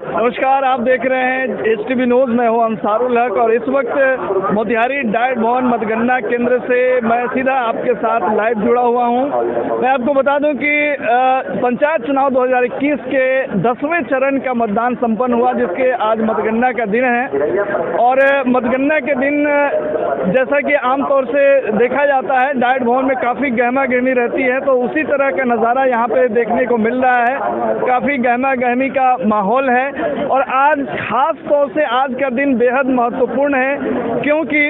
नमस्कार, आप देख रहे हैं HTV न्यूज़। मैं हूं अंसारुल हक और इस वक्त मोतिहारी डाइट भवन मतगणना केंद्र से मैं सीधा आपके साथ लाइव जुड़ा हुआ हूं। मैं आपको बता दूं कि पंचायत चुनाव 2021 के 10वें चरण का मतदान संपन्न हुआ, जिसके आज मतगणना का दिन है। और मतगणना के दिन जैसा कि आमतौर से देखा जाता है, डाइट भवन में काफ़ी गहमा गहमी रहती है, तो उसी तरह का नज़ारा यहाँ पे देखने को मिल रहा है। काफ़ी गहमा गहमी का माहौल है और आज खास तौर से आज का दिन बेहद महत्वपूर्ण है, क्योंकि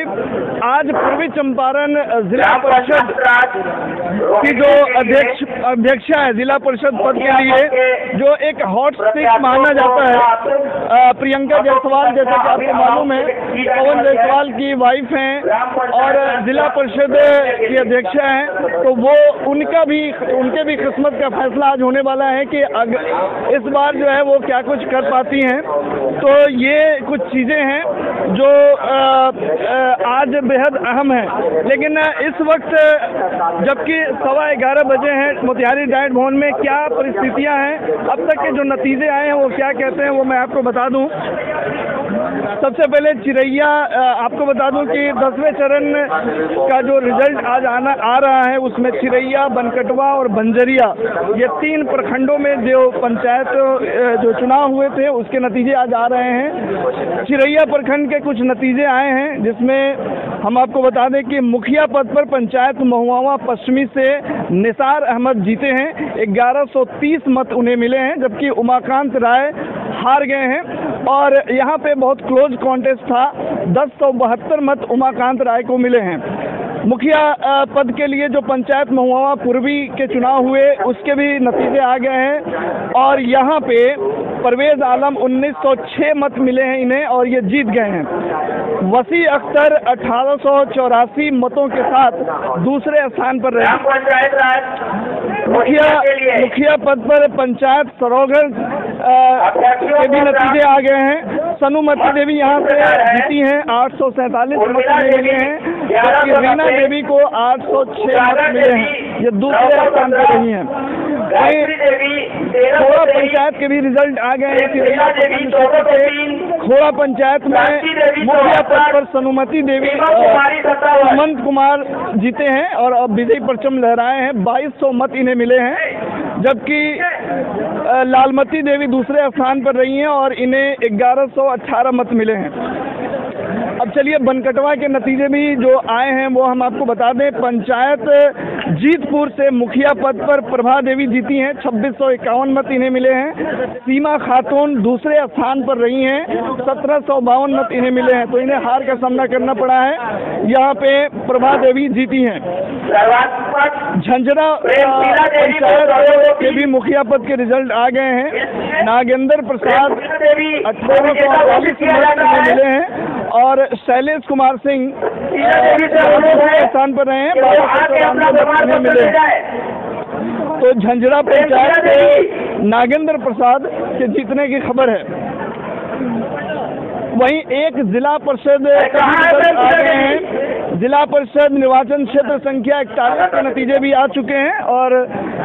आज पूर्वी चंपारण जिला परिषद की जो अध्यक्षा है जिला परिषद पद के लिए, जो एक हॉट सीट माना जाता है, प्रियंका जायसवाल, जैसा कि आपको मालूम है, पवन जायसवाल की वाइफ हैं और जिला परिषद की अध्यक्षा हैं, तो वो उनके भी किस्मत का फैसला आज होने वाला है कि इस बार जो है वो क्या कुछ कर पाती हैं। तो ये कुछ चीज़ें हैं जो आज बेहद अहम है। लेकिन इस वक्त जबकि 11:15 बजे हैं, मोतिहारी डाइट भवन में क्या परिस्थितियां हैं, अब तक के जो नतीजे आए हैं वो क्या कहते हैं, वो मैं आपको बता दूं। सबसे पहले चिरैया, आपको बता दूं कि 10वें चरण का जो रिजल्ट आज आ रहा है, उसमें चिरैया, बनकटवा और बंजरिया, ये 3 प्रखंडों में जो पंचायत जो चुनाव हुए थे उसके नतीजे आज आ रहे हैं। चिरैया प्रखंड के कुछ नतीजे आए हैं, जिसमें हम आपको बता दें कि मुखिया पद पर पंचायत महुआ पश्चिमी से निसार अहमद जीते हैं, 1130 मत उन्हें मिले हैं, जबकि उमाकांत राय हार गए हैं। और यहाँ पे बहुत क्लोज कॉन्टेस्ट था, 1072 मत उमाकांत राय को मिले हैं। मुखिया पद के लिए जो पंचायत महुआ पूर्वी के चुनाव हुए उसके भी नतीजे आ गए हैं और यहाँ पे परवेज आलम 1906 मत मिले हैं इन्हें और ये जीत गए हैं। वसी अख्तर 1884 मतों के साथ दूसरे स्थान पर रहे। मुखिया पद पर पंचायत सरोगर के भी नतीजे आ गए हैं। सनुमति देवी यहाँ से जीती हैं, 847 मत मिले हैं, जबकि रीना देवी को 806 मत मिले हैं, ये दूसरे स्थान पर रही हैं। खोड़ा पंचायत के भी रिजल्ट आ गए हैं। खोड़ा पंचायत में मुखिया पद पर सनुमति देवी हेमंत कुमार जीते हैं और अब विजयी परचम लहराए हैं, 2200 मत इन्हें मिले हैं, जबकि लालमती देवी दूसरे स्थान पर रही हैं और इन्हें 1118 मत मिले हैं। अब चलिए बनकटवा के नतीजे भी जो आए हैं वो हम आपको बता दें। पंचायत जीतपुर से मुखिया पद पर प्रभा देवी जीती हैं, 2651 मत इन्हें मिले हैं। सीमा खातून दूसरे स्थान पर रही हैं, 1752 मत इन्हें मिले हैं, तो इन्हें हार का सामना करना पड़ा है। यहाँ पे प्रभा देवी जीती हैं। झंझरा पंचायत के भी मुखिया पद के रिजल्ट आ गए हैं। नागेंद्र प्रसाद 1848 मत मिले हैं और शैलेश कुमार सिंह स्थान पर रहे हैं, 1293 मिले। तो झंझरा पंचायत से नागेंद्र प्रसाद के जीतने की खबर है। वहीं एक जिला परिषद आ गए हैं। जिला परिषद निर्वाचन क्षेत्र संख्या 41 के नतीजे भी आ चुके हैं और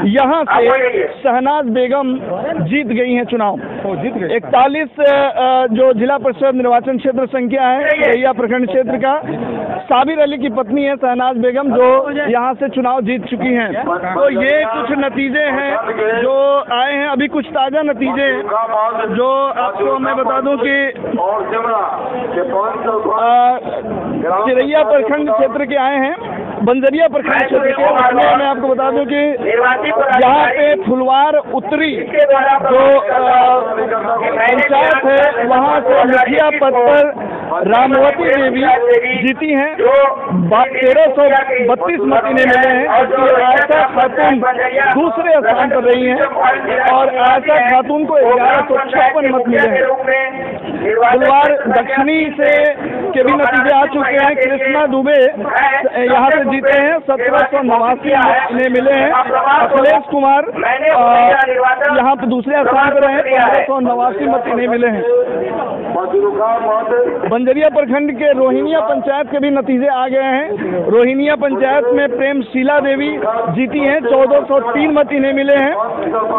यहाँ से शहनाज बेगम जीत गई हैं चुनाव। 41 जो जिला परिषद निर्वाचन क्षेत्र संख्या है चिरैया प्रखंड क्षेत्र का, साबिर अली की पत्नी है शहनाज बेगम, जो यहाँ से चुनाव जीत चुकी हैं। तो ये कुछ नतीजे हैं जो आए हैं। अभी कुछ ताज़ा नतीजे जो आपको मैं बता दूं कि चिरैया प्रखंड क्षेत्र के आए हैं, बंजरिया प्रखंड क्षेत्र के। उसमें मैं आपको बता दूं कि यहाँ पे फुलवार उत्तरी जो पंचायत है वहाँ से मुखिया पद पर रामवती देवी जीती हैं, 1332 मत इन्हें मिले हैं, जबकि आयशा खातून दूसरे स्थान पर रही हैं और आयशा खातून को 1156 मत मिले हैं। फुलवार दक्षिणी से के भी नतीजे आ चुके हैं। कृष्णा दुबे यहाँ से जीते हैं, 1789 मत इन्हें मिले हैं। अखिलेश कुमार यहाँ पे दूसरे स्थान पर रहे, 1589 मत इन्हें मिले हैं। बंजरिया प्रखंड के रोहिनिया पंचायत के भी नतीजे आ गए हैं। रोहिनिया पंचायत में प्रेमशीला देवी जीती हैं, 1403 मत इन्हें मिले हैं,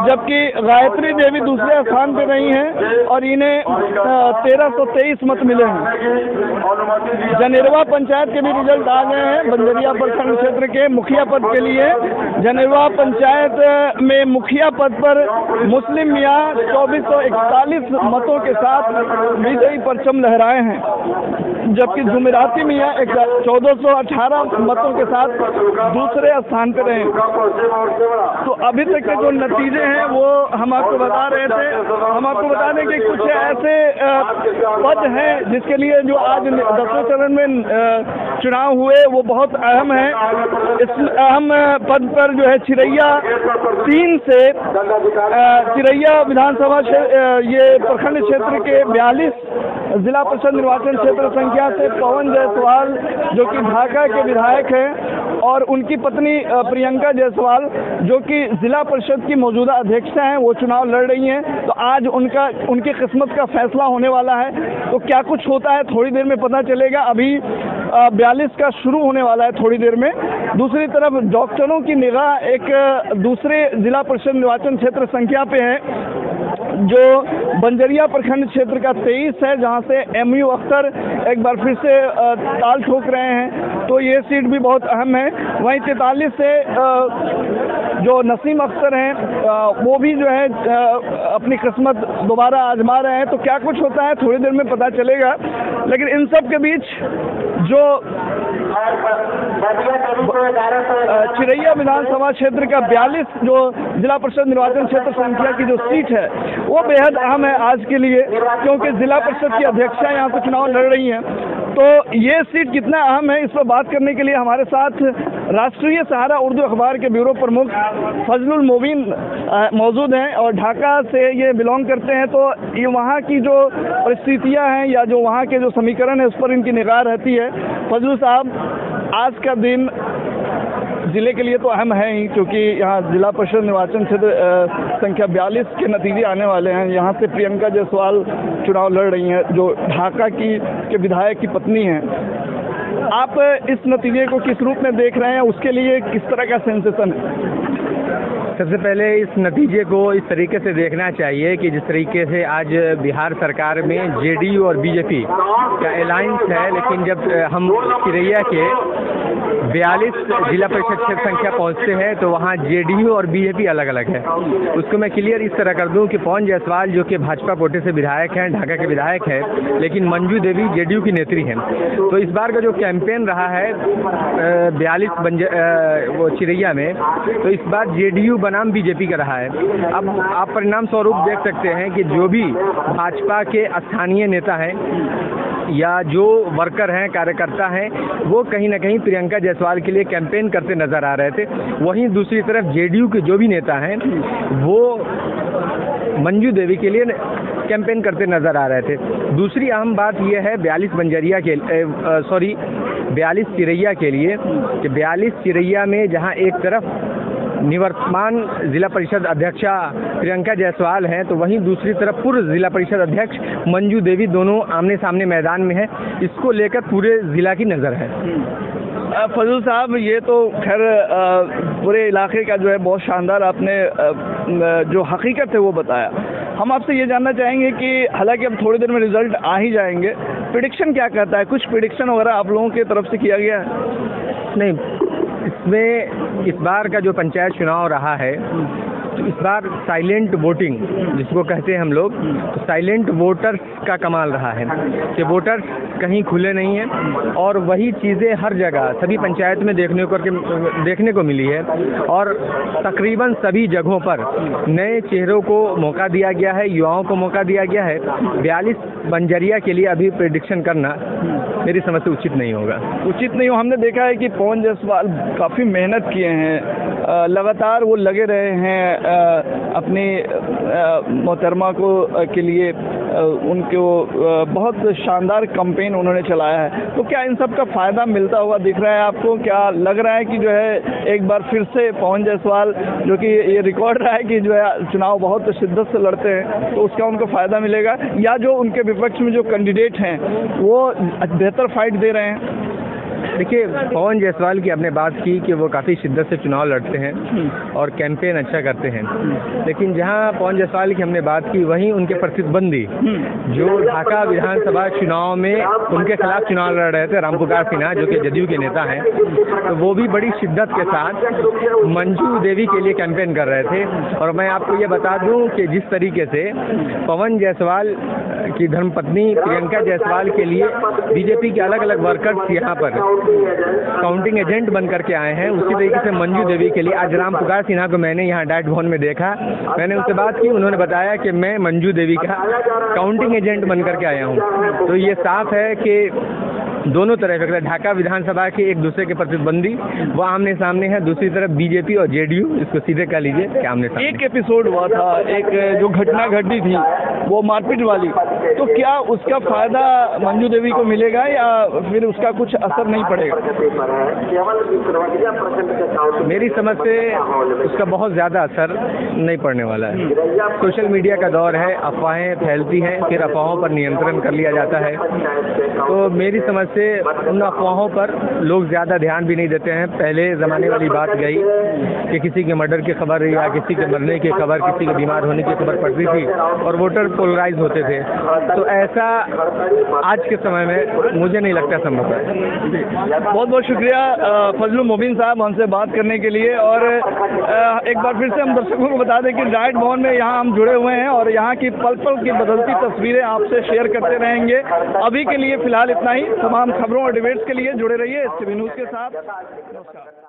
जबकि गायत्री देवी दूसरे स्थान पर रही हैं और इन्हें 1323 मत मिले हैं। जनेरवा पंचायत के भी रिजल्ट आ गए हैं। बंजरिया प्रखंड क्षेत्र के मुखिया पद के लिए जनेरवा पंचायत में मुखिया पद पर मुस्लिम मियाँ 2441 मतों के साथ विजयी परचम लहराए हैं, जबकि जुमेराती मियाँ 1418 मतों के साथ दूसरे स्थान पर रहे। तो अभी तक के जो नतीजे हैं वो हम आपको बता रहे थे। हम आपको बता दें कि कुछ ऐसे पद हैं जिसके लिए जो आज 10वें चरण में चुनाव हुए वो बहुत अहम है। इस अहम पद पर जो है चिरैया 3 से चिरैया विधानसभा ये प्रखंड क्षेत्र के 42 जिला परिषद निर्वाचन क्षेत्र संख्या से पवन जायसवाल जो कि ढाका के विधायक हैं और उनकी पत्नी प्रियंका जायसवाल जो कि जिला परिषद की मौजूदा अध्यक्षा हैं, वो चुनाव लड़ रही हैं। तो आज उनकी किस्मत का फैसला होने वाला है। तो क्या कुछ होता है थोड़ी देर में पता चलेगा। अभी 42 का शुरू होने वाला है थोड़ी देर में। दूसरी तरफ डॉक्टरों की निगाह एक दूसरे जिला परिषद निर्वाचन क्षेत्र संख्या पे है जो बंजरिया प्रखंड क्षेत्र का 23 है, जहां से एमयू अख्तर एक बार फिर से ताल ठोक रहे हैं। तो ये सीट भी बहुत अहम है। वहीं 43 से जो नसीम अख्तर हैं वो भी जो है अपनी किस्मत दोबारा आजमा रहे हैं। तो क्या कुछ होता है थोड़ी देर में पता चलेगा। लेकिन इन सब के बीच जो चिरैया विधानसभा क्षेत्र का 42 जो जिला परिषद निर्वाचन क्षेत्र संख्या की जो सीट है वो बेहद अहम है आज के लिए, क्योंकि जिला परिषद की अध्यक्षा यहाँ से चुनाव लड़ रही हैं। तो ये सीट कितना अहम है इस पर बात करने के लिए हमारे साथ राष्ट्रीय सहारा उर्दू अखबार के ब्यूरो प्रमुख फजलुल मोबिन मौजूद हैं और ढाका से ये बिलोंग करते हैं। तो ये वहाँ की जो परिस्थितियाँ हैं या जो वहाँ के जो समीकरण है उस पर इनकी निगाह रहती है। फजलुल साहब, आज का दिन जिले के लिए तो अहम है ही, क्योंकि यहाँ जिला परिषद निर्वाचन क्षेत्र संख्या 42 के नतीजे आने वाले हैं। यहाँ से प्रियंका जायसवाल चुनाव लड़ रही हैं जो ढाका के विधायक की पत्नी हैं। आप इस नतीजे को किस रूप में देख रहे हैं, उसके लिए किस तरह का सेंसेशन है? सबसे पहले इस नतीजे को इस तरीके से देखना चाहिए कि जिस तरीके से आज बिहार सरकार में जेडीयू और बीजेपी का अलायंस है, लेकिन जब हम चिरैया के 42 जिला परिषद क्षेत्र संख्या पहुंचते हैं तो वहां जेडीयू और बीजेपी अलग अलग है। उसको मैं क्लियर इस तरह कर दूं कि पवन जायसवाल जो कि भाजपा कोटे से विधायक हैं, ढाका के विधायक हैं, लेकिन मंजू देवी जेडीयू की नेत्री हैं। तो इस बार का जो कैंपेन रहा है 42 वो चिरैया में, तो इस बार जेडीयू बनाम बीजेपी का रहा है। अब आप परिणाम स्वरूप देख सकते हैं कि जो भी भाजपा के स्थानीय नेता हैं या जो वर्कर हैं, कार्यकर्ता हैं, वो कहीं ना कहीं प्रियंका जायसवाल के लिए कैंपेन करते नजर आ रहे थे। वहीं दूसरी तरफ जेडीयू के जो भी नेता हैं वो मंजू देवी के लिए कैंपेन करते नजर आ रहे थे। दूसरी अहम बात यह है 42 चिरैया के लिए कि 42 चिरैया में जहां एक तरफ निवर्तमान जिला परिषद अध्यक्षा प्रियंका जायसवाल हैं, तो वहीं दूसरी तरफ पूर्व जिला परिषद अध्यक्ष मंजू देवी दोनों आमने सामने मैदान में हैं। इसको लेकर पूरे जिला की नज़र है। फजल साहब, ये तो खैर पूरे इलाके का जो है बहुत शानदार आपने जो हकीकत है वो बताया। हम आपसे ये जानना चाहेंगे कि हालांकि अब थोड़ी देर में रिजल्ट आ ही जाएंगे, प्रेडिक्शन क्या कहता है? कुछ प्रेडिक्शन वगैरह आप लोगों की तरफ से किया गया है? नहीं, इसमें इस बार का जो पंचायत चुनाव रहा है तो इस बार साइलेंट वोटिंग जिसको कहते हैं हम लोग, तो साइलेंट वोटर्स का कमाल रहा है कि वोटर्स कहीं खुले नहीं हैं और वही चीज़ें हर जगह सभी पंचायत में देखने को मिली है। और तकरीबन सभी जगहों पर नए चेहरों को मौका दिया गया है, युवाओं को मौका दिया गया है। 42 बंजरिया के लिए अभी प्रेडिक्शन करना मेरी समझ से उचित नहीं होगा। उचित नहीं हो। हमने देखा है कि पवन जायसवाल काफ़ी मेहनत किए हैं लगातार वो लगे रहे हैं अपनी मोहतरमा को के लिए, उनको बहुत शानदार कैंपेन उन्होंने चलाया है। तो क्या इन सब का फ़ायदा मिलता हुआ दिख रहा है आपको? क्या लग रहा है कि जो है एक बार फिर से पवन जायसवाल, जो कि ये रिकॉर्ड रहा है कि जो है चुनाव बहुत शिद्दत से लड़ते हैं, तो उसका उनको फ़ायदा मिलेगा, या जो उनके विपक्ष में जो कैंडिडेट हैं वो बेहतर फाइट दे रहे हैं? देखिए, पवन जायसवाल की आपने बात की कि वो काफ़ी शिद्दत से चुनाव लड़ते हैं और कैंपेन अच्छा करते हैं, लेकिन जहां पवन जायसवाल की हमने बात की वहीं उनके प्रतिद्वंदी जो ढाका विधानसभा चुनाव में उनके खिलाफ चुनाव लड़ रहे थे, रामपुकार सिन्हा, जो कि जदयू के नेता हैं, तो वो भी बड़ी शिद्दत के साथ मंजू देवी के लिए कैंपेन कर रहे थे। और मैं आपको ये बता दूं कि जिस तरीके से पवन जायसवाल की धर्मपत्नी प्रियंका जायसवाल के लिए बीजेपी के अलग अलग वर्कर्स यहाँ पर काउंटिंग एजेंट बन करके आए हैं, उसी तरीके से मंजू देवी के लिए आज रामपुकार सिन्हा को मैंने यहाँ डाइट भवन में देखा, मैंने उनसे बात की, उन्होंने बताया कि मैं मंजू देवी का काउंटिंग एजेंट बन करके आया हूँ। तो ये साफ है कि दोनों तरफ, अगर ढाका विधानसभा के एक दूसरे के प्रतिद्वंदी वो आमने सामने है, दूसरी तरफ बीजेपी और जेडीयू, इसको सीधे कह लीजिए कि आमने सामने। एक एपिसोड हुआ था, एक जो घटना घटी थी वो मारपीट वाली, तो क्या उसका फायदा मंजू देवी को मिलेगा या फिर उसका कुछ असर नहीं पड़ेगा? मेरी समझ से उसका बहुत ज़्यादा असर नहीं पड़ने वाला है। सोशल मीडिया का दौर है, अफवाहें फैलती हैं, फिर अफवाहों पर नियंत्रण कर लिया जाता है, तो मेरी समझ से उन अफवाहों पर लोग ज़्यादा ध्यान भी नहीं देते हैं। पहले ज़माने वाली बात गई कि किसी के मर्डर की खबर या किसी के मरने की खबर, किसी के बीमार होने की खबर पड़ती थी और वोटर पोलराइज होते थे, तो ऐसा आज के समय में मुझे नहीं लगता संभव है। बहुत बहुत शुक्रिया फजलुल मोबिन साहब हमसे बात करने के लिए। और एक बार फिर से हम दर्शकों को बता दें कि डाइट भवन में यहाँ हम जुड़े हुए हैं और यहाँ की पल पल की बदलती तस्वीरें आपसे शेयर करते रहेंगे। अभी के लिए फिलहाल इतना ही। तमाम खबरों और डिबेट्स के लिए जुड़े रहिए STV न्यूज़ के साथ। नमस्कार।